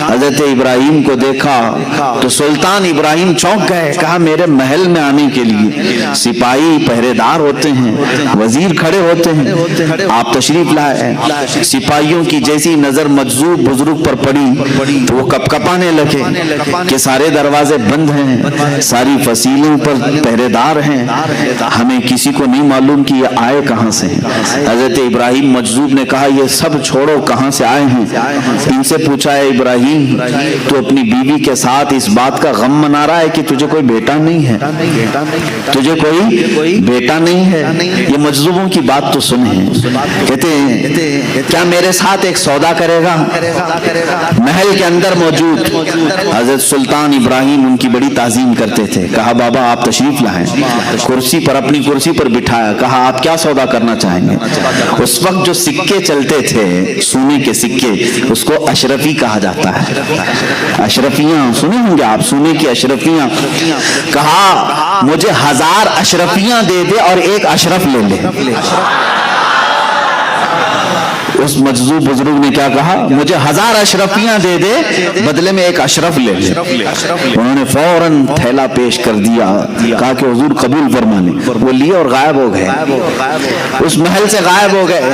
حضرت ابراہیم کو دیکھا تو سلطان ابراہیم چونک گئے. کہا میرے محل میں آنے کے لیے سپاہی پہرے دار ہوتے ہیں, وزیر کھڑے ہوتے ہیں, آپ تشریف لائے. سپاہیوں کی جیسی نظر مجذوب بزرگ پر پڑی تو وہ کپ کپانے لگے کہ سارے دروازے بند ہیں, ساری فصیلوں پر پہرے دار ہیں, ہمیں کسی کو نہیں معلوم کہ یہ آئے کہاں سے ہیں. حضرت ابراہیم مجذوب نے کہا یہ سب چھوڑو, کہاں سے آئے ہیں؟ ان سے پوچھا ہے ابراہیم تو اپنی بیوی کے ساتھ اس بات کا غم منا رہا ہے کہ تجھے کوئی بیٹا نہیں ہے, تجھے کوئی بیٹا نہیں ہے. یہ مجذوبوں کی بات تو سنیں. کہتے ہیں کیا میرے ساتھ ایک سودا کرے گا؟ محل کے اندر موجود حضرت سلطان ابراہیم ان کی بڑی تعظیم کرتے تھے. کہا بابا آپ تشریف لائیں. کرسی پر, اپنی کرسی پر بٹھایا. کہا آپ کیا سودا کرنا چاہیں گے؟ اس وقت جو سکے چلتے تھے سونے کے سکے, اس کو اشرفی کہا جاتا ہے. اشرفیاں سنے ہوں گے آپ, سونے کی اشرفیاں. کہا مجھے 1000 اشرفیاں دے دے اور ایک اشرف لے لے. اس مجذوب بزرگ نے کیا کہا؟ مجھے 1000 اشرفیاں دے دے, بدلے میں ایک اشرف لے لے. انہوں نے فوراً تھیلا پیش کر دیا. کہا کہ حضور قبول فرمانے. وہ لیے اور غائب ہو گئے, اس محل سے غائب ہو گئے.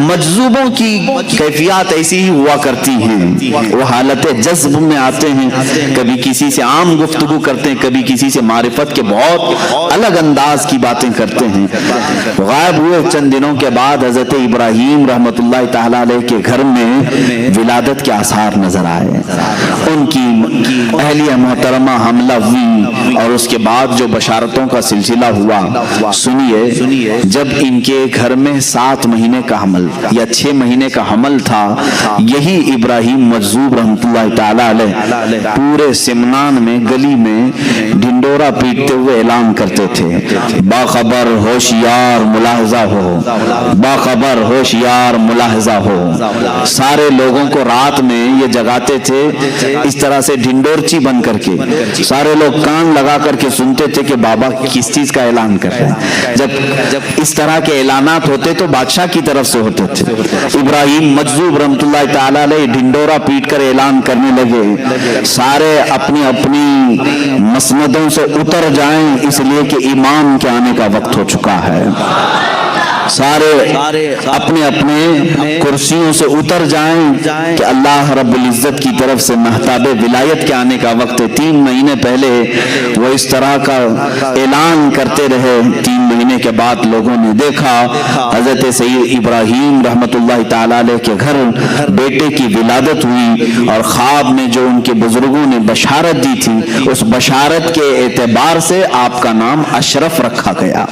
مجذوبوں کی کیفیات ایسی ہی ہوا کرتی ہیں, وہ حالت جذب میں آتے ہیں, کبھی کسی سے عام گفتگو کرتے ہیں, کبھی کسی سے معرفت کے بہت الگ انداز کی باتیں کرتے ہیں. غائب ہوئے چند دنوں کے بعد حضرت ابراہیم رحمت اللہ تعالیٰ علیہ کے گھر میں ولادت کے آثار نظر آئے. ان کی اہلیہ محترمہ حملہ ہوئی اور اس کے بعد جو بشارتوں کا سلسلہ ہوا سنیے. جب ان کے گھر میں 7 مہینے کا حمل یا 6 مہینے کا حمل تھا, یہی ابراہیم مجذوب رحمت اللہ تعالیٰ علیہ پورے سمنان میں گلی میں ڈھنڈورا پیٹتے ہوئے اعلان کرتے تھے, باخبر ہوشیار ملاحظہ ہو, باخبر ہوشیار ملاحظہ ہو. سارے لوگوں کو رات میں یہ جگاتے تھے اس طرح سے ڈھنڈورچی بن کر کے. سارے لوگ کان لگا کر کے سنتے تھے کہ بابا کس چیز کا اعلان کر رہے ہیں. جب اس طرح کے اعلانات ہوتے تو بادشاہ کی طرف سے ہوتے تھے. ابراہیم مجذوب رحمت اللہ تعالیٰ علیہ ڈھنڈورا پیٹ کر اعلان کرنے لگے, سارے اپنی اپنی مسندوں سے اتر جائیں اس لیے کہ امام کے آنے کا وقت ہو چکا ہے. سارے اپنے اپنے کرسیوں سے اتر جائیں کہ اللہ رب العزت کی طرف سے مہتاب ولایت کے آنے کا وقت ہے. 3 مہینے پہلے وہ اس طرح کا اعلان کرتے رہے. 3 مہینے کے بعد لوگوں نے دیکھا حضرت سید ابراہیم رحمت اللہ تعالیٰ علیہ کے گھر بیٹے کی ولادت ہوئی, اور خواب میں جو ان کے بزرگوں نے بشارت دی تھی اس بشارت کے اعتبار سے آپ کا نام اشرف رکھا گیا.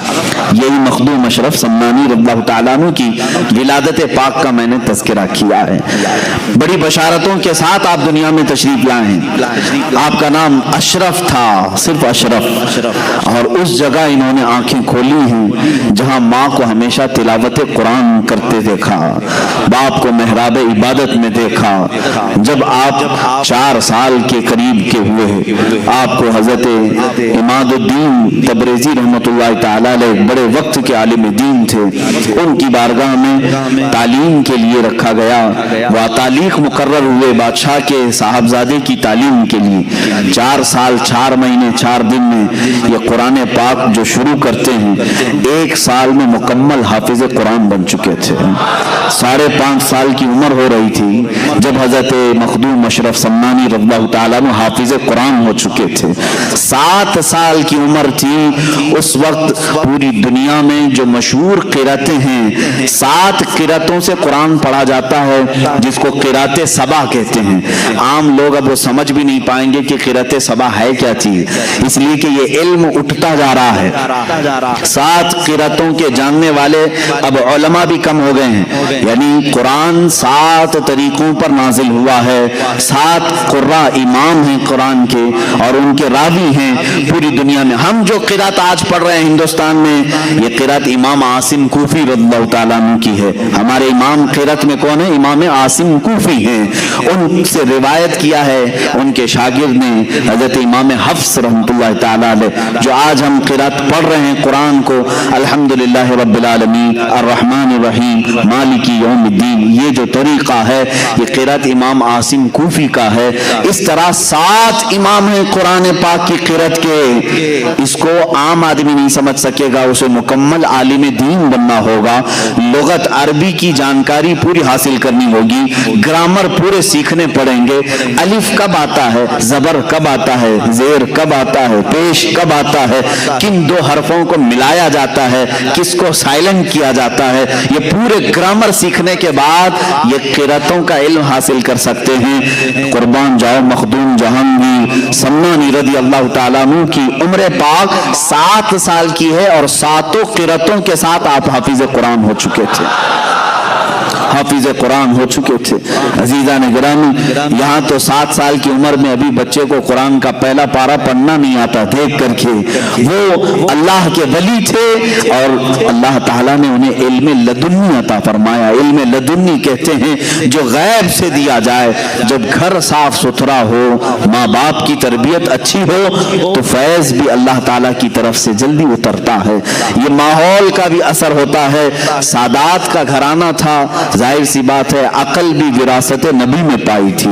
یہی مخدوم اشرف سمنانی رضی اللہ تعالیٰ عنہ کی ولادت پاک کا میں نے تذکرہ کیا ہے. بڑی بشارتوں کے ساتھ آپ دنیا میں تشریف لائے ہیں. آپ کا نام اشرف تھا, صرف اشرف. اور اس جگہ انہوں نے آنکھیں کھولی ہیں جہاں ماں کو ہمیشہ تلاوت قرآن کرتے دیکھا, باپ کو محراب عبادت میں دیکھا. جب آپ 4 سال کے قریب کے ہوئے, آپ کو حضرت عماد الدین تبریزی رحمت اللہ تعالیٰ علیہ بڑے وقت کے عالم دین تھے, ان کی بارگاہ میں تعلیم کے لیے رکھا گیا. وہ تعلیق مقرر ہوئے بادشاہ کے صاحبزادے کی تعلیم کے لیے. 4 سال 4 مہینے 4 دن میں یہ قرآن پاک جو شروع کرتے ہیں 1 سال میں مکمل حافظ قرآن بن چکے تھے. 5.5 سال کی عمر ہو رہی تھی جب حضرت مخدوم اشرف سمنانی رضی اللہ تعالیٰ عنہ حافظ قرآن ہو چکے تھے. 7 سال کی عمر تھی اس وقت. پوری دنیا میں جو مشہور قراتیں ہیں 7 قراتوں سے قرآن پڑھا جاتا ہے جس کو قرات سبا کہتے ہیں. عام لوگ اب وہ سمجھ بھی نہیں پائیں گے کہ قرات سبا ہے کیا چیز, اس لیے کہ یہ علم اٹھتا جا رہا ہے. 7 قراتوں کے جاننے والے اب علماء بھی کم ہو گئے ہیں. یعنی قرآن 7 طریقوں پر نازل ہوا ہے. 7 قراء امام ہیں قرآن کے اور ان کے راوی ہیں پوری دنیا میں. ہم جو قرات آج پڑھ رہے ہیں ہندوستان میں یہ قرات امام عاصم کوفی رضی اللہ تعالیٰ عنہ کی ہے. ہمارے امام قرات میں کون ہے؟ امام عاصم کوفی ہیں. ان سے روایت کیا ہے ان کے شاگرد نے حضرت امام حفص رحمت اللہ تعالیٰ علیہ. جو آج ہم قرات پڑھ رہے ہیں قرآن قرآن کو الحمدللہ رب العالمین الرحمن الرحیم مالک یوم الدین، یہ جو طریقہ ہے یہ قرأت امام عاصم کوفی کا ہے۔ اس طرح 7 امام ہیں قرآن پاک کی قرأت کے، اس کو عام آدمی نہیں سمجھ سکے گا، اسے مکمل عالم دین بننا ہوگا، لغت عربی کی جانکاری پوری حاصل کرنی ہوگی، گرامر پورے سیکھنے پڑیں گے، الف کب آتا ہے، زبر کب آتا ہے، زیر کب آتا ہے، پیش کب آتا ہے، کن 2 حرفوں کو ملایا جاتا ہے، کس کو سائلنٹ کیا جاتا ہے، یہ پورے گرامر سیکھنے کے بعد یہ قرأتوں کا علم حاصل کر سکتے ہیں۔ قربان جاؤ مخدوم جہانگیر سمنانی رضی اللہ تعالیٰ عنہ کی عمر پاک 7 سال کی ہے اور 7 قرأتوں کے ساتھ آپ حافظ قرآن ہو چکے تھے، حافظ قرآن ہو چکے تھے۔ عزیزان گرامی، یہاں تو 7 سال کی عمر میں ابھی بچے کو قرآن کا پہلا پارہ پڑھنا نہیں آتا، دیکھ کر کے وہ اللہ کے ولی تھے اور اللہ تعالیٰ نے انہیں علم لدنی عطا فرمایا۔ علم لدنی کہتے ہیں جو غیب سے دیا جائے، جب گھر صاف ستھرا ہو، ماں باپ کی تربیت اچھی ہو تو فیض بھی اللہ تعالیٰ کی طرف سے جلدی اترتا ہے۔ یہ ماحول کا بھی اثر ہوتا ہے۔ سادات کا گھرانہ تھا، ظاہر سی بات ہے عقل بھی وراثت نبی میں پائی تھی،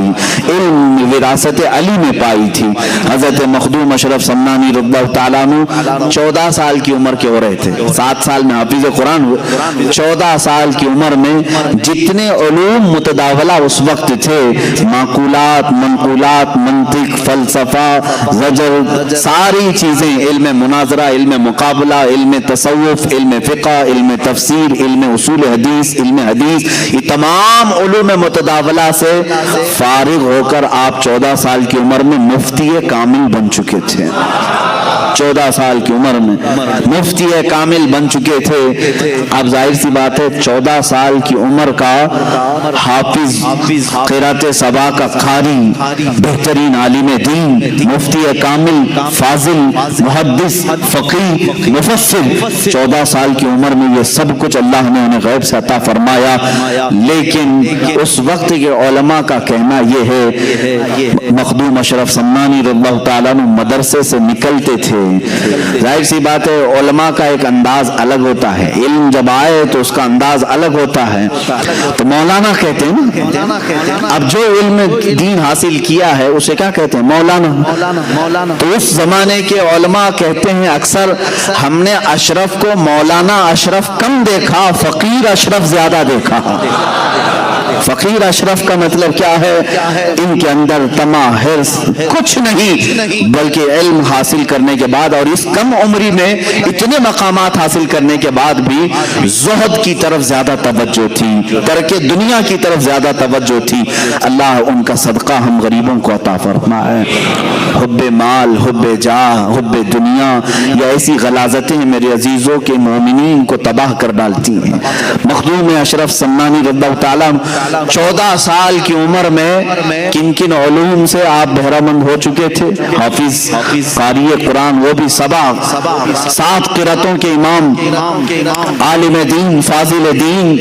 علم وراثت علی میں پائی تھی۔ حضرت مخدوم اشرف سمنانی رضی اللہ تعالیٰ عنہ 14 سال کی عمر کے ہو رہے تھے، 7 سال میں حافظ قرآن ہوئے، 14 سال کی عمر میں جتنے علوم متداولہ اس وقت تھے، معقولات، منقولات، منطق، فلسفہ، زجر، ساری چیزیں، علم مناظرہ، علم مقابلہ، علم تصوف، علم فقہ، علم تفسیر، علم اصول حدیث، علم حدیث، یہ تمام علوم متداولہ سے فارغ ہو کر آپ 14 سال کی عمر میں مفتی کامل بن چکے تھے۔ 14 سال کی عمر میں مفتی کامل بن چکے تھے۔ اب ظاہر سی بات ہے 14 سال کی عمر کا حافظ، قرأت سبا کا قاری، بہترین عالم دین، مفتی کامل، فاضل، محدث، فقیہ، مفسر، 14 سال کی عمر میں یہ سب کچھ اللہ نے انہیں غیب سے عطا فرمایا۔ لیکن اس وقت کے علماء کا کہنا یہ ہے، مخدوم اشرف سمنانی رضی اللہ تعالیٰ عنہ مدرسے سے نکلتے تھے، ظاہر سی بات ہے علماء کا ایک انداز الگ ہوتا ہے، علم جب آئے تو اس کا انداز الگ ہوتا ہے، تو مولانا کہتے ہیں نا، اب جو علم دین حاصل کیا ہے اسے کیا کہتے ہیں؟ مولانا۔ تو اس زمانے کے علماء کہتے ہیں اکثر ہم نے اشرف کو مولانا اشرف کم دیکھا، فقیر اشرف زیادہ دیکھا۔ فقیر اشرف کا مطلب کیا ہے؟ ان کے اندر طمع، حرص کچھ نہیں، بلکہ علم حاصل کرنے کے بعد اور اس کم عمری میں اتنے مقامات حاصل کرنے کے بعد بھی زہد کی طرف زیادہ توجہ تھی، ترک دنیا کی طرف زیادہ توجہ تھی۔ اللہ ان کا صدقہ ہم غریبوں کو عطا فرمائے۔ حب مال، حب جاہ، حب دنیا، یہ ایسی غلاظتیں میرے عزیزوں کے مومنین کو تباہ کر ڈالتی ہیں۔ مخدوم اشرف سمنانی رضی اللہ تعالیٰ 14 سال کی عمر میں کن کن علوم سے آپ بہرمند ہو چکے تھے؟ حافظ، قاری قرآن، وہ بھی 7 قرأتوں کے امام، عالم دین، فاضل دین،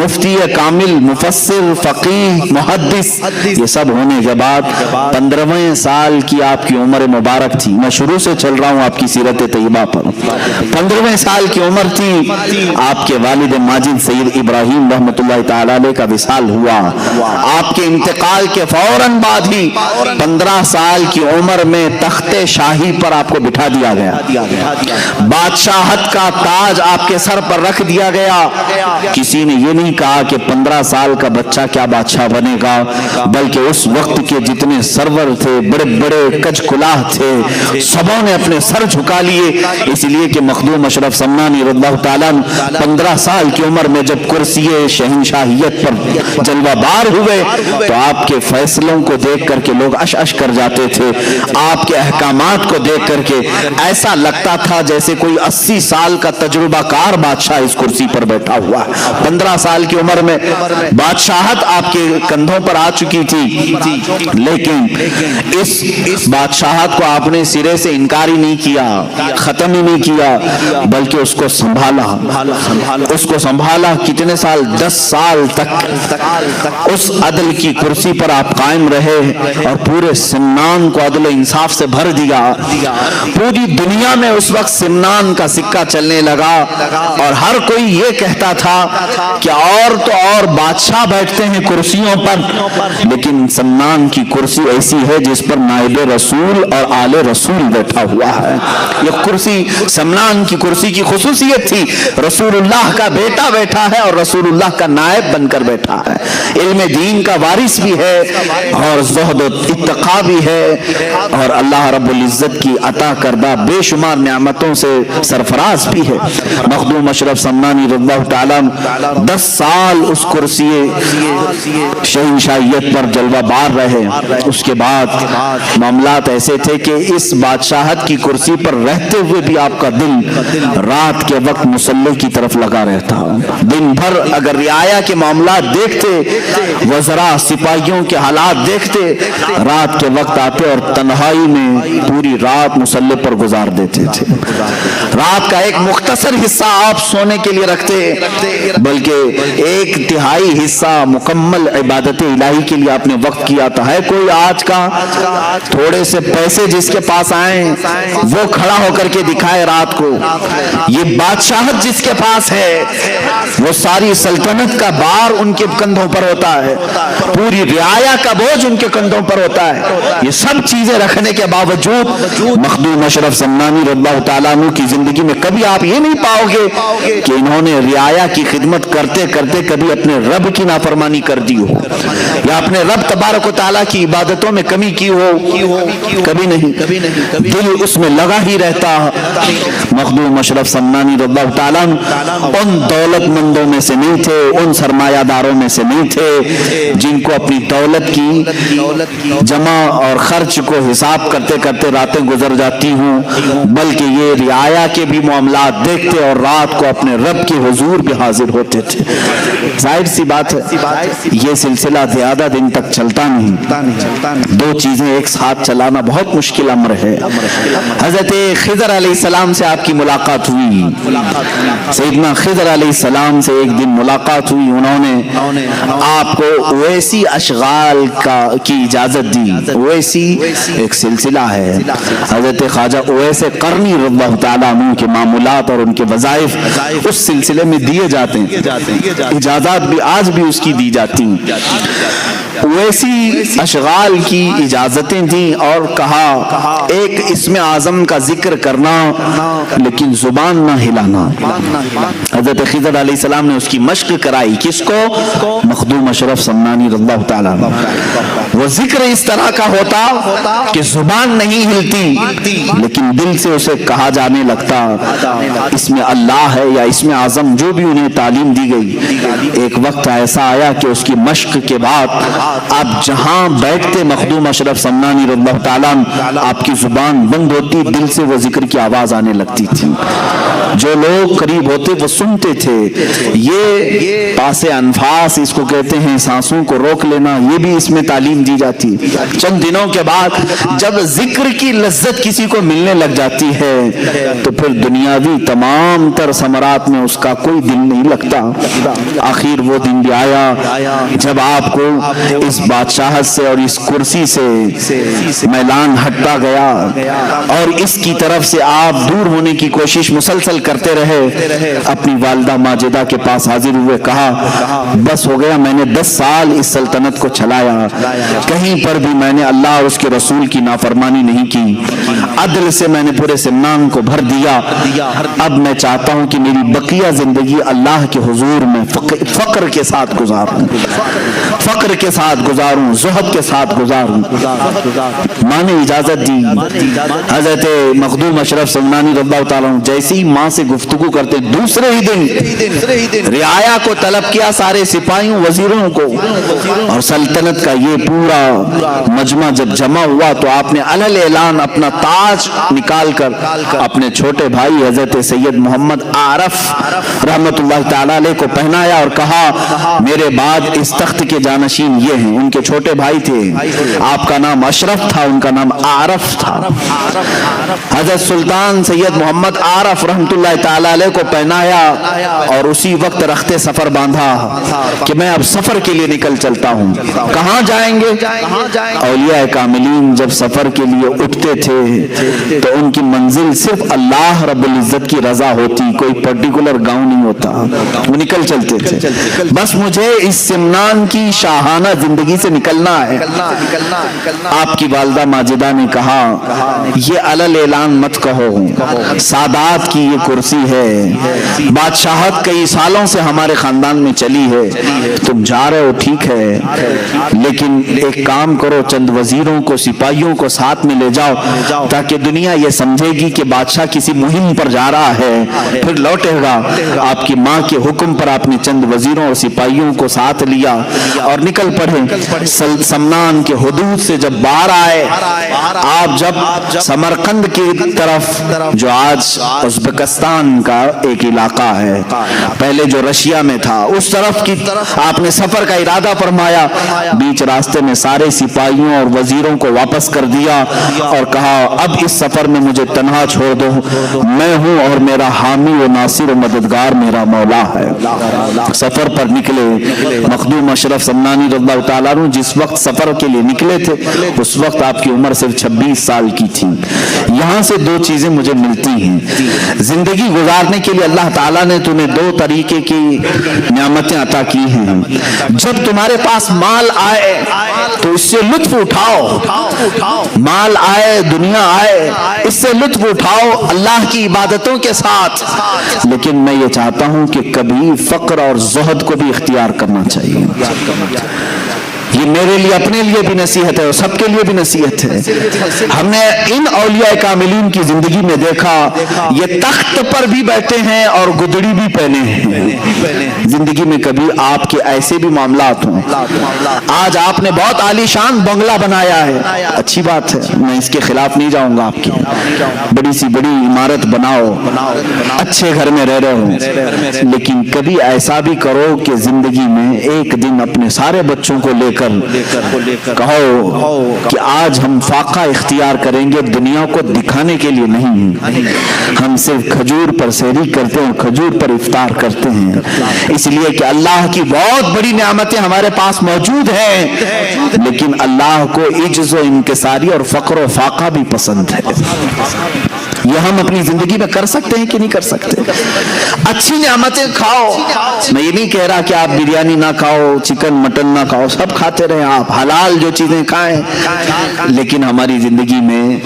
مفتی کامل، مفسر، فقیہ، محدث، یہ سب ہونے کے بعد 15ویں سال کی آپ کی عمر مبارک تھی۔ میں شروع سے چل رہا ہوں آپ کی سیرت طیبہ پر۔ 15ویں سال کی عمر تھی، آپ کے والد ماجد سید ابراہیم رحمۃ اللہ تعالی علیہ کا وصال ہوا۔ آپ کے انتقال کے فوراً بعد ہی 15 سال کی عمر میں تخت شاہی پر آپ کو بٹھا دیا گیا، بادشاہت کا تاج آپ کے سر پر رکھ دیا گیا۔ کسی نے یہ نہیں کہا کہ 15 سال کا بچہ کیا بادشاہ بنے گا، بلکہ اس وقت کے جتنے سرور تھے، بڑے بڑے کج کلاہ تھے، سبوں نے اپنے سر جھکا لیے، اس لیے کہ مخدوم اشرف سمنانی رضی اللہ تعالیٰ 15 سال کی عمر میں جب کرسی شہنشاہیت پر جلوہ بار ہوئے تو آپ کے فیصلوں کو دیکھ کر کے لوگ اش اش کر جاتے تھے، آپ کے احکامات کو دیکھ کر کے ایسا لگتا تھا جیسے کوئی 80 سال کا تجربہ کار بادشاہ اس کرسی پر بیٹھا ہوا۔ 15 سال کی عمر میں بادشاہت آپ کے کندھوں پر آ چکی تھی، لیکن اس بادشاہت کو آپ نے سرے سے انکار ہی نہیں کیا، ختم ہی نہیں کیا، بلکہ اس کو سنبھالا۔ اس کو سنبھالا کتنے سال؟ 10 سال تک اس عدل کی کرسی پر آپ قائم رہے اور پورے سمنان کو عدل و انصاف سے بھر دیا. پوری دنیا میں اس وقت سمنان کا سکہ چلنے لگا اور ہر کوئی یہ کہتا تھا کہ اور بادشاہ بیٹھتے ہیں کرسیوں پر، لیکن سمنان کی کرسی ایسی ہے جس پر نائب رسول اور آل رسول بیٹھا ہوا ہے. یہ کرسی سمنان کی کرسی کی خصوصیت تھی. رسول اللہ کا بیٹا بیٹھا ہے اور رسول اللہ کا نائب بن کر بیٹھا ہے. علم دین کا وارث بھی ہے اور زہد و اتقا بھی ہے اور اللہ رب العزت کی عطا کردہ بے شمار نعمتوں سے سرفراز بھی ہے. مخدوم اشرف سمنانی رضی اللہ تعالیٰ 10 سال اس کرسی شہنشاہیت پر جلوہ بار رہے. اس کے بعد معاملات ایسے تھے کہ اس بادشاہت کی کرسی پر رہتے ہوئے بھی آپ کا دل رات کے وقت مصلی کی طرف لگا رہتا. دن بھر اگر رعایا کے معاملات دیکھتے، وزراء سپاہیوں کے حالات دیکھتے، رات کے وقت آتے اور تنہائی میں پوری رات مصلی پر گزار دیتے تھے. رات کا ایک مختصر حصہ آپ سونے کے لیے رکھتے، بلکہ 1/3 حصہ مکمل عبادت الہی کے لیے آپ نے وقت کیا تھا. ہے کوئی آج کا تھوڑے سے پیسے جس کے پاس آئیں وہ کھڑا ہو کر کے دکھائے رات کو؟ یہ بادشاہت جس کے پاس ہے وہ ساری سلطنت کا بار ان کے کندھوں پر ہوتا ہے، پوری رعایا کا بوجھ ان کے کندھوں پر ہوتا ہے. یہ سب چیزیں رکھنے کے باوجود مخدوم اشرف سمنانی رضی اللہ تعالیٰ عنہ کی زندگی میں کبھی آپ یہ نہیں پاؤ گے کہ انہوں نے رعایا کی خدمت کرتے کرتے کبھی اپنے رب کی نافرمانی کر دی ہو یا اپنے رب تبارک و تعالیٰ کی عبادتوں میں کمی کی ہو. کبھی نہیں. دل اس میں لگا ہی رہتا. مخدوم اشرف سمنانی رضی اللہ تعالیٰ ان دولت مندوں میں سے نہیں تھے، ان سرمایہ داروں میں سے نہیں تھے جن کو اپنی دولت کی جمع اور خرچ کو حساب کرتے کرتے راتیں گزر جاتی ہوں، بلکہ یہ رعایا کے بھی معاملات دیکھتے اور رات کو اپنے رب کے حضور بھی حاضر ہوتے تھے. ظاہر سی بات ہے یہ سلسلہ زیادہ دن تک چلتا نہیں. 2 چیزیں ایک ساتھ چلانا بہت مشکل امر ہے. حضرت خضر علیہ السلام سے آپ کی ملاقات ہوئی. سیدنا خضر علیہ السلام سے ایک دن ملاقات ہوئی. انہوں نے آپ کو اویسی اشغال کی اجازت دی. اویسی ایک سلسلہ ہے. حضرت خواجہ اویس قرنی رضی اللہ تعالیٰ عنہ کے معمولات اور ان کے وظائف اس سلسلے میں دیے جاتے ہیں. اجازات بھی آج بھی اس کی دی جاتی ہیں. اویسی اشغال کی اجازتیں دیں اور کہا ایک اسم اعظم کا ذکر کرنا لیکن زبان نہ ہلانا. حضرت خضر علیہ السلام نے اس کی مشق کرائی. کس کو؟ مخدوم اشرف سمنانی رضی اللہ تعالیٰ. وہ ذکر اس طرح کا ہوتا کہ زبان نہیں ہلتی لیکن دل سے اسے کہا جانے لگتا. اس میں اللہ ہے یا اس میں اعظم جو بھی انہیں تعلیم دی گئی. ایک وقت ایسا آیا کہ اس کی مشق کے بعد آپ جہاں بیٹھتے مخدوم اشرف سمنانی رضی اللہ تعالیٰ آپ کی زبان بند ہوتی، دل سے وہ ذکر کی آواز آنے لگتی تھی. جو لوگ قریب ہوتے وہ سنتے تھے. یہ پاس انفاس اس کو کہتے ہیں، سانسوں کو روک لینا، یہ بھی اس میں تعلیم دی جاتی. چند دنوں کے بعد جب ذکر کی لذت کسی کو ملنے لگ جاتی ہے تو پھر دنیاوی تمام تر ثمرات میں اس کا کوئی دل نہیں لگتا. آخر وہ دن بھی آیا جب آپ کو اس بادشاہت سے اور اس کرسی سے میلان ہٹتا گیا اور اس کی طرف سے آپ دور ہونے کی کوشش مسلسل کرتے رہے. اپنی والدہ ماجدہ کے پاس حاضر ہوئے، کہا بس ہو گیا، میں نے 10 سال اس سلطنت کو چلایا، کہیں پر بھی میں نے اللہ اور اس کے رسول کی نافرمانی نہیں کی. عدل سے میں نے پورے سمنان کو بھر دیا. اب میں چاہتا ہوں کہ میری بقیہ زندگی اللہ کے حضور میں فقر کے ساتھ گزاروں، فقر کے ساتھ گزاروں، زہد کے ساتھ گزاروں. ماں نے اجازت دی. حضرت مخدوم اشرف سمنانی رضی اللہ تعالیٰ جیسی ہی ماں سے گفتگو کرتے دوسرے ہی دن رعایا کو طلب کیا، سارے سپاہیوں وزیروں کو، اور سلطنت کا یہ پورا مجمع جب جمع ہوا تو آپ نے علل اعلان اپنا تاج نکال کر اپنے چھوٹے چھوٹے بھائی حضرت سید محمد عارف رحمت اللہ تعالی علیہ کو پہنایا اور کہا میرے بعد اس تخت کے جانشین یہ ہیں. ان کے چھوٹے بھائی تھے, آپ کا نام اشرف تھا, ان کا نام عارف تھا. حضرت سلطان سید محمد عارف رحمت اللہ تعالی علیہ کو پہنایا اور اسی وقت رخت سفر باندھا کہ میں اب سفر کے لیے نکل چلتا ہوں. کہاں جائیں گے؟ اولیاء کاملین جب سفر کے لیے اٹھتے تھے تو ان کی منزل صرف اللہ رب العزت کی رضا ہوتی, کوئی پرٹیکولر گاؤں نہیں ہوتا, وہ نکل چلتے تھے. بس مجھے اس سمنان کی شاہانہ زندگی سے نکلنا ہے. آپ کی والدہ ماجدہ نے کہا یہ علل اعلان مت کہو, سادات کی یہ کرسی ہے, بادشاہت کئی سالوں سے ہمارے خاندان میں چلی ہے, تم جا رہے ہو ٹھیک ہے, لیکن ایک کام کرو, چند وزیروں کو سپاہیوں کو ساتھ میں لے جاؤ تاکہ دنیا یہ سمجھے گی کہ بادشاہ کسی مہم پر جا رہا ہے, پھر لوٹے گا. آپ کی ماں کے حکم پر آپ نے چند وزیروں اور سپاہیوں کو ساتھ لیا اور نکل پڑے. سمنان کے حدود سے جب باہر آئے, آپ جب سمرقند کی طرف, جو آج ازبکستان کا ایک علاقہ ہے, پہلے جو رشیا میں تھا, اس طرف کی آپ نے سفر کا ارادہ فرمایا. بیچ راستے میں سارے سپاہیوں اور وزیروں کو واپس کر دیا اور کہا اب اس سفر میں مجھے تنہا چھوڑ دو, میں ہوں اور میرا حامی و ناصر و مددگار میرا مولا ہے. سفر پر نکلے. مخدوم اشرف سمنانی رضی اللہ تعالیٰ عنہ جس وقت سفر کے لیے نکلے تھے اس وقت آپ کی عمر صرف 26 سال کی تھی. یہاں سے دو چیزیں مجھے ملتی ہیں. زندگی گزارنے کے لیے اللہ تعالیٰ نے تمہیں دو طریقے کی نعمتیں عطا کی ہیں. جب تمہارے پاس مال آئے تو اس سے لطف اٹھاؤ, مال آئے, دنیا آئے, اس سے لطف اٹھاؤ اللہ کی عبادتوں کے ساتھ. لیکن میں یہ چاہتا ہوں کہ کبھی فقر اور زہد کو بھی اختیار کرنا چاہیے. یہ میرے لیے اپنے لیے بھی نصیحت ہے اور سب کے لیے بھی نصیحت ہے. ہم نے ان اولیاء کاملین کی زندگی میں دیکھا یہ تخت پر بھی بیٹھے ہیں اور گدڑی بھی پہنے ہیں. زندگی میں کبھی آپ کے ایسے بھی معاملات ہوں. آج آپ نے بہت عالی شان بنگلہ بنایا ہے, اچھی بات ہے, میں اس کے خلاف نہیں جاؤں گا. آپ کی بڑی سی بڑی عمارت بناؤ, اچھے گھر میں رہ رہے ہوں, لیکن کبھی ایسا بھی کرو کہ زندگی میں ایک دن اپنے سارے بچوں کو لے کر کہو کہ آج ہم فاقہ اختیار کریں گے, دنیا کو دکھانے کے لیے نہیں, ہم صرف کھجور پر سحری کرتے ہیں, کھجور پر افطار کرتے ہیں, اس لیے کہ اللہ کی بہت بڑی نعمتیں ہمارے پاس موجود ہیں, لیکن اللہ کو عجز و انکساری اور فقر و فاقہ بھی پسند ہے. یہ ہم اپنی زندگی میں کر سکتے ہیں کہ نہیں کر سکتے؟ اچھی نعمتیں کھاؤ. میں یہ نہیں کہہ رہا کہ آپ بریانی نہ کھاؤ, چکن مٹن نہ کھاؤ, سب کھاتے رہیں, آپ حلال جو چیزیں کھائیں, لیکن ہماری زندگی میں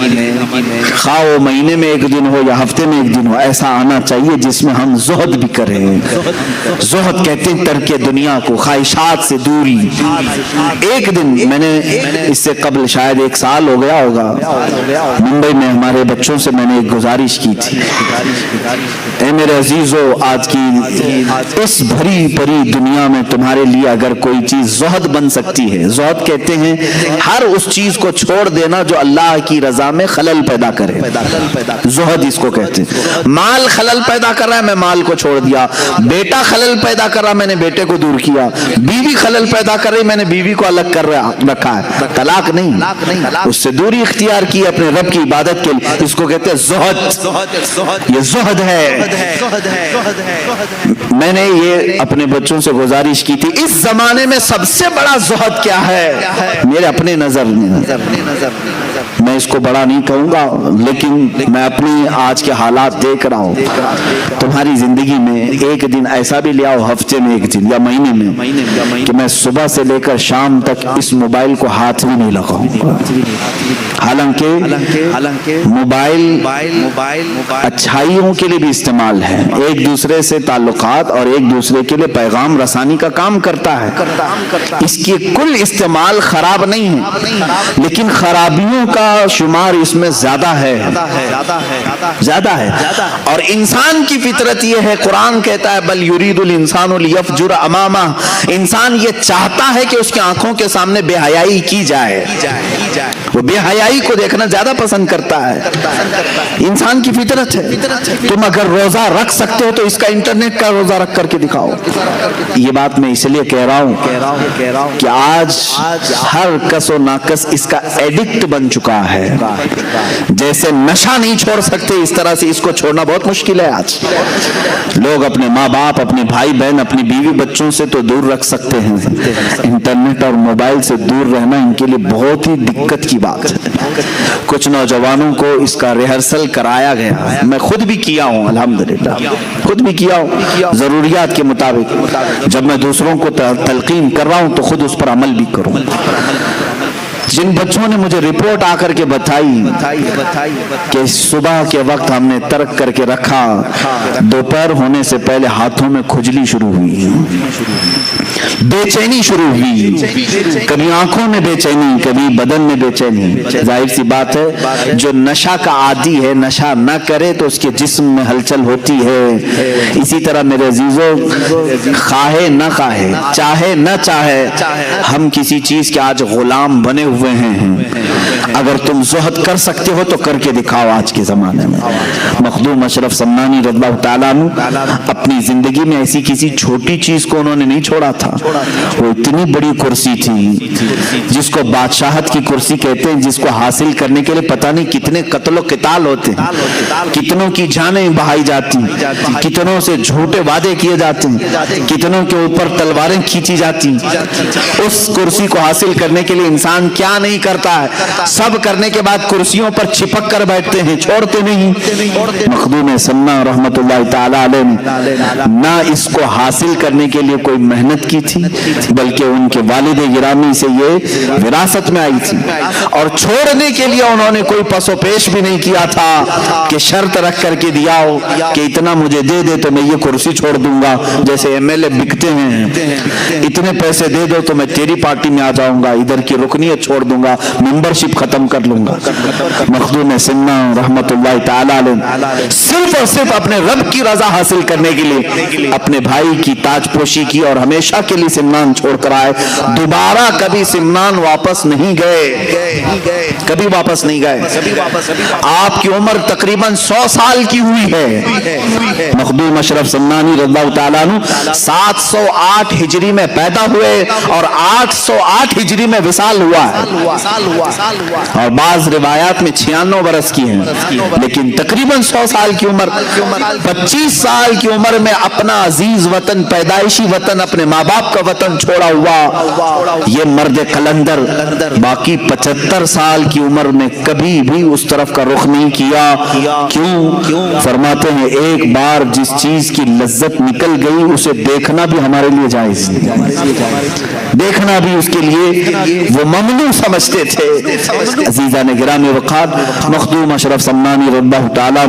کھاؤ, مہینے میں ایک دن ہو یا ہفتے میں ایک دن ہو, ایسا آنا چاہیے جس میں ہم زہد بھی کریں. زہد کہتے ہیں ترک دنیا کو, خواہشات سے دوری. ایک دن میں نے اس سے قبل شاید 1 سال ہو گیا ہوگا, ممبئی میں ہمارے بچوں سے میں نے ایک گزارش کی تھی, اے میرے عزیزو, آج کی اس بھری پری دنیا میں تمہارے لیے اگر کوئی چیز زہد بن سکتی ہے, زہد کہتے ہیں ہر اس چیز کو چھوڑ دینا جو اللہ کی رضا میں خلل پیدا کرے, زہد اس کو کہتے ہیں. مال خلل پیدا کر رہا ہے, میں مال کو چھوڑ دیا. بیٹا خلل پیدا کر رہا, میں نے بیٹے کو دور کیا. بیوی خلل پیدا کر رہی, میں نے بیوی کو الگ کر رکھا ہے. طلاق نہیں, اس سے دوری اختیار کی اپنے رب کی عبادت کے لیے. اس کو کہتے ہیں زہد. یہ زہد ہے. میں نے یہ اپنے بچوں سے گزارش کی تھی, اس زمانے میں سب سے بڑا زہد کیا ہے میرے اپنے نظر میں, میں اس کو بڑا نہیں کہوں گا, لیکن میں اپنی آج کے حالات دیکھ رہا ہوں. تمہاری زندگی میں ایک دن ایسا بھی لے آؤ, ہفتے میں ایک دن یا مہینے میں, کہ میں صبح سے لے کر شام تک اس موبائل کو ہاتھ بھی نہیں لگاؤں گا. حالانکہ موبائل اچھائیوں کے لیے بھی استعمال ہے, ایک دوسرے سے تعلقات اور ایک دوسرے کے لیے پیغام رسانی کا کام کرتا ہے. اس کی کل استعمال خراب نہیں ہے, لیکن خرابیوں کا شمار اس میں زیادہ ہے. اور انسان کی فطرت یہ ہے, قرآن کہتا ہے بل یرید الانسان لیفجر امامہ, انسان یہ چاہتا ہے کہ اس کی آنکھوں کے سامنے بے حیائی کی جائے. وہ بے حیائی کو دیکھنا زیادہ پسند کرتا ہے. انسان کی فطرت ہے. تم اگر روزہ رکھ سکتے ہو تو اس کا انٹرنیٹ کا روزہ رکھ کر کے دکھاؤ. یہ بات میں اس لیے کہہ رہا ہوں کہ آج ہر کس و ناکس اس کا ایڈکٹ بن چکا ہے. جیسے نشہ نہیں چھوڑ سکتے اس طرح سے اس کو چھوڑنا بہت مشکل ہے. آج لوگ اپنے ماں باپ, اپنے بھائی بہن, اپنی بیوی بچوں سے تو دور رکھ سکتے ہیں, انٹرنیٹ اور موبائل سے دور رہنا ان کے لیے بہت ہی دقت کی بات ہے. کچھ نوجوانوں کو اس کا ریہرسل کرایا گیا. میں خود بھی کیا ہوں, الحمدللہ خود بھی کیا ہوں ضروریات کے مطابق. جب میں دوسروں کو تلقین کر رہا ہوں تو خود اس پر عمل بھی کروں. جن بچوں نے مجھے رپورٹ آ کر کے بتائی کہ صبح کے وقت ہم نے ترک کر کے رکھا, دوپہر ہونے سے پہلے ہاتھوں میں کھجلی شروع ہوئی, بے چینی شروع ہوئی, کبھی آنکھوں میں بے چینی, کبھی بدن میں بے چینی. ظاہر سی بات ہے جو نشہ کا عادی ہے نشہ نہ کرے تو اس کے جسم میں ہلچل ہوتی ہے. اسی طرح میرے عزیزوں, خواہے نہ خواہے, چاہے نہ چاہے, ہم کسی چیز کے آج غلام بنے ہوئے ہیں. اگر تم زہد کر سکتے ہو تو کر کے دکھاؤ. آج کے زمانے میں مخدوم اشرف سمنانی رضی اللہ تعالیٰ عنہ اپنی زندگی میں ایسی کسی چھوٹی چیز کو انہوں نے نہیں چھوڑا تھا. وہ اتنی بڑی کرسی تھی جس کو بادشاہت کی کرسی کہتے ہیں, جس کو حاصل کرنے کے لیے پتہ نہیں کتنے قتل و قتال ہوتے ہیں, کتنوں کی جانیں بہائی جاتی, کتنوں سے جھوٹے وعدے کیے جاتے ہیں, کتنوں کے اوپر تلواریں کھینچی جاتی. اس کرسی کو حاصل کرنے کے لیے انسان کیا نہیں کرتا ہے, سب کرنے کے بعد کرسیوں پر چھپک کر بیٹھتے ہیں, چھوڑتے نہیں. مخدوم سمنا رحمت اللہ تعالی علیہ نے نہ اس کو حاصل کرنے کے لیے کوئی محنت کی تھی, بلکہ ان کے والد گرامی سے یہ وراثت میں آئی تھی, اور چھوڑنے کے لیے انہوں نے کوئی پس و پیش بھی نہیں کیا تھا کہ شرط رکھ کر کے دیا ہو کہ اتنا مجھے دے دے تو میں یہ کرسی چھوڑ دوں گا. جیسے ایم ایل اے بکتے ہیں, اتنے پیسے دے دو تو میں تیری پارٹی میں آ جاؤں گا, ادھر کی رکنیت چھوڑ دوں گا, ممبرشپ ختم کر لوں گا. مخدوم سمنا رحمت اللہ تعالی علیہ صرف اور صرف اپنے رب کی رضا حاصل کرنے کے لیے اپنے بھائی کی تاج پوشی کی اور ہمیشہ کے لیے سمنان چھوڑ کر آئے. دوبارہ کبھی سمنان واپس نہیں گئے, کبھی واپس نہیں گئے. آپ کی عمر تقریباً 100 سال کی ہوئی ہے. مخدوم اشرف سمنانی رضی اللہ تعالیٰ عنہ 708 ہجری میں پیدا ہوئے اور 808 ہجری میں وصال ہوا ہے, اور بعض روایات میں 96 برس کی ہیں, لیکن تقریباً 100 سال کی عمر. 25 سال کی عمر میں اپنا عزیز وطن, پیدائشی وطن, اپنے ماں باپ کا وطن چھوڑا ہوا یہ مرد قلندر باقی 75 سال کی عمر میں کبھی بھی اس طرف کا رخ نہیں کیا. کیوں؟ فرماتے ہیں ایک بار جس چیز کی لذت نکل گئی اسے دیکھنا بھی ہمارے لیے جائز نہیں, دیکھنا بھی اس کے لیے وہ ممنوع سمجھتے تھے. عزیزان گرامی وقار, مخدوم اشرف سمنانی رضی اللہ تعالیٰ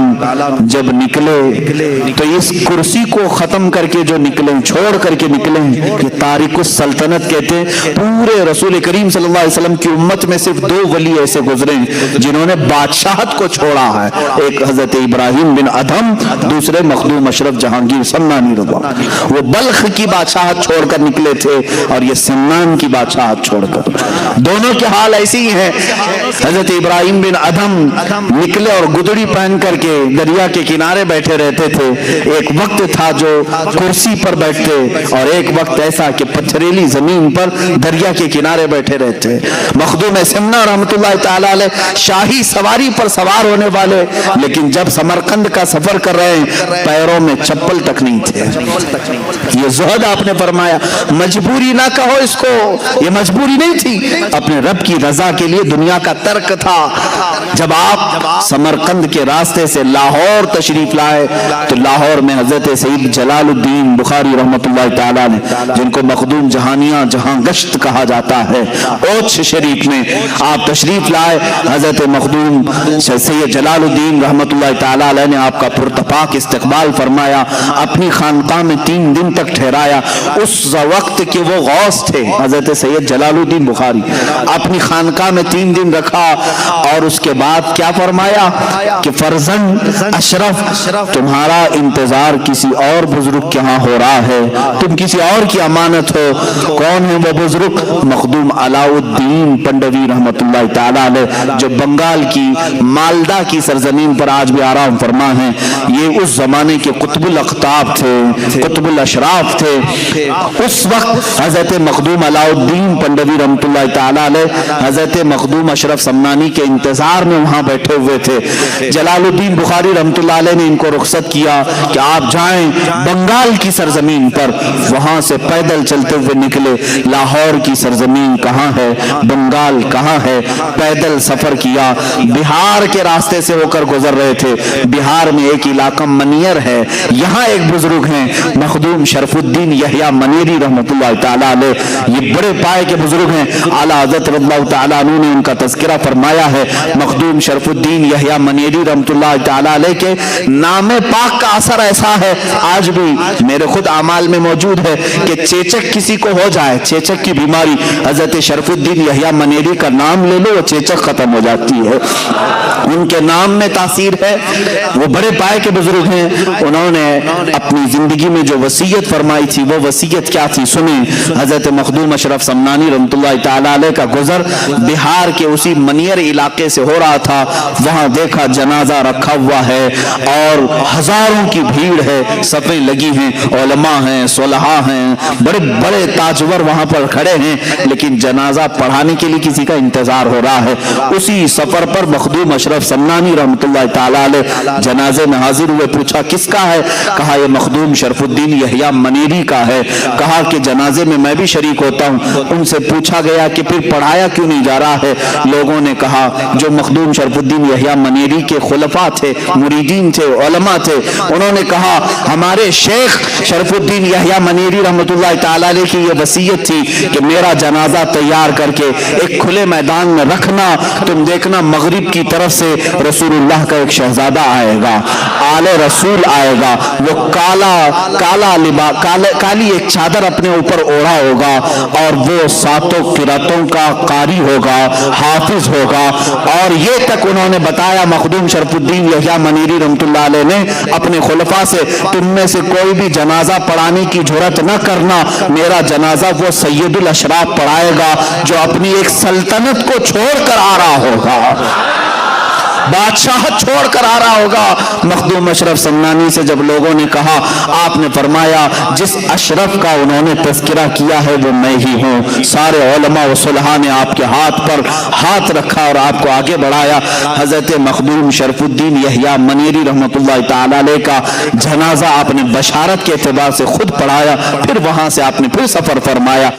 جب نکلے تو اس کرسی کو ختم کر کے جو نکلے, چھوڑ کر کے نکلے, کہ تارک السلطنت کہتے ہیں. پورے رسول کریم صلی اللہ علیہ وسلم کی امت میں صرف 2 ولی ایسے گزرے جنہوں نے بادشاہت کو چھوڑا ہے, ایک حضرت ابراہیم بن ادھم, دوسرے مخدوم اشرف جہانگیر سمنانی رضی اللہ. وہ بلخ کی بادشاہت چھوڑ کر نکلے تھے اور یہ سمنان کی بادشاہت چھوڑ کر. دونوں کے حال ایسے ہی ہیں. حضرت ابراہیم بن ادھم نکلے اور گدڑی پہن کر کے دریا کے کنارے بیٹھے رہتے تھے. ایک وقت تھا جو کرسی پر بیٹھتے, اور ایک وقت ایسا کہ پتھریلی زمین پر دریا کے کنارے بیٹھے رہتے. مخدوم سمنا رحمت اللہ تعالی علیہ شاہی سواری پر سوار ہونے والے, لیکن جب سمرقند کا سفر کر رہے ہیں پیروں میں چپل تک نہیں تھے. یہ زہد آپ نے فرمایا, مجبوری نہ کہو اس کو, یہ مجبوری نہیں تھی, اپنے رب کی رضا کے لیے دنیا کا ترک تھا. جب آپ سمرقند کے راستے سے لاہور تشریف لائے تو لاہور میں حضرت سید جلال الدین بخاری رحمت اللہ تعالیٰ نے, جن کو مخدوم جہانیاں جہاں گشت کہا جاتا ہے, اوچھ شریف میں آپ تشریف لائے. حضرت مخدوم سید جلال الدین رحمت اللہ تعالیٰ علیہ نے آپ کا پرتپاک استقبال فرمایا, اپنی خانقاہ میں 3 دن تک ٹھہرایا. اس وقت کے وہ غوث تھے حضرت سید جلال الدین بخاری, اپنی خانقاہ میں 3 دن رکھا اور اس کے بعد کیا فرمایا کہ فرزند اشرف تمہارا انتظار کسی اور بزرگ کے ہاں ہو رہا ہے، تم کسی اور کی امانت ہو۔ کون ہے وہ بزرگ؟ مخدوم علاء الدین پنڈوی رحمت اللہ تعالی علیہ، جو بنگال کی مالدہ کی سرزمین پر آج بھی آرام فرما ہیں۔ یہ اس زمانے کے قطب الاقطاب تھے، قطب الاشراف تھے۔ اس وقت حضرت مخدوم علاء الدین پنڈوی رحمت اللہ تعالی علیہ حضرت مخدوم اشرف سمنانی کے انتظار میں وہاں بیٹھے ہوئے تھے۔ جلال الدین بخاری رحمت اللہ علیہ نے ان کو رخصت کیا کہ آپ جائیں بنگال کی سرزمین پر۔ وہاں سے پیدل چلتے ہوئے نکلے۔ لاہور کی سرزمین کہاں ہے، بنگال کہاں ہے، پیدل سفر کیا۔ بہار کے راستے سے ہو کر گزر رہے تھے۔ بہار میں ایک علاقہ منیر ہے، یہاں ایک بزرگ ہیں مخدوم شرف الدین یحییٰ منیری رحمت اللہ تعالیٰ علیہ۔ یہ بڑے پائے کے بزرگ ہیں۔ اعلیٰ حضرت رضی اللہ تعالیٰ عنہ نے ان کا تذکرہ فرمایا ہے۔ مخدوم شرف الدین یحییٰ منیری رحمت اللہ تعالیٰ علیہ کے نام پاک کا اثر ایسا ہے، آج بھی میرے خود اعمال میں موجود ہے کہ چیچک کسی کو ہو جائے، چیچک کی بیماری، حضرت شرف الدین یحییٰ منیری کا نام لے لو وہ چیچک ختم ہو جاتی ہے۔ ان کے نام میں تاثیر ہے۔ وہ بڑے پائے کے بزرگ ہیں۔ انہوں نے اپنی زندگی میں جو وصیت فرمائی تھی وہ وصیت کیا تھی سنیں۔ حضرت مخدوم اشرف سمنانی رحمت اللہ تعالیٰ علیہ کا گزر بہار کے اسی منیر علاقے سے ہو رہا تھا۔ وہاں دیکھا جنازہ رکھا ہوا ہے اور ہزاروں کی بھیڑ ہے، صفیں لگی ہیں، علماء ہیں، صلحاء ہیں، بڑے بڑے تاجور وہاں پر کھڑے ہیں، لیکن جنازہ پڑھانے کے لیے کسی کا انتظار ہو رہا ہے۔ اسی سفر پر مخدوم اشرف سمنانی رحمت اللہ تعالیٰ علیہ جنازے میں حاضر ہوئے۔ پوچھا کس کا ہے؟ کہا یہ مخدوم شرف الدین یحییٰ منیری کا ہے۔ کہا کہ جنازے میں بھی شریک ہوتا ہوں۔ ان سے پوچھا گیا کہ پھر پڑھایا کیوں نہیں جا رہا ہے؟ لوگوں نے کہا جو مخدوم شرف الدین یحییٰ منیری کے خلفاء تھے، مریدین تھے، علماء تھے، انہوں نے کہا ہمارے شیخ شرف الدین یحییٰ منیری رحمت اللہ تعالیٰ علیہ کی یہ وصیت تھی کہ میرا جنازہ تیار کر کے ایک کھلے میدان میں رکھنا، تم دیکھنا مغرب کی طرف سے رسول اللہ کا ایک شہزادہ آئے گا، آل رسول آئے گا، وہ کالی ایک چادر اپنے اوپر اوڑھا ہوگا اور وہ 7 قراتوں کا قاری ہوگا، حافظ ہوگا۔ اور یہ تک انہوں نے بتایا مخدوم شرف الدین یحییٰ منیری رحمت اللہ علیہ نے اپنے خلفاء سے تم میں سے کوئی بھی جنازہ پڑھانے کی جرات نہ کرنا، میرا جنازہ وہ سید الاشراف پڑھائے گا جو اپنی ایک سلطنت کو چھوڑ کر آ رہا ہوگا، بادشاہت چھوڑ کر آ رہا ہوگا۔ مخدوم اشرف سمنانی سے جب لوگوں نے کہا، آپ نے فرمایا جس اشرف کا انہوں نے تذکرہ کیا ہے وہ میں ہی ہوں۔ سارے علماء و صلحاء نے آپ کے ہاتھ پر ہاتھ رکھا اور آپ کو آگے بڑھایا۔ حضرت مخدوم شرف الدین یحییٰ منیری رحمت اللہ تعالیٰ علیہ کا جنازہ آپ نے بشارت کے اعتبار سے خود پڑھایا، پھر وہاں سے آپ نے پھر سفر فرمایا۔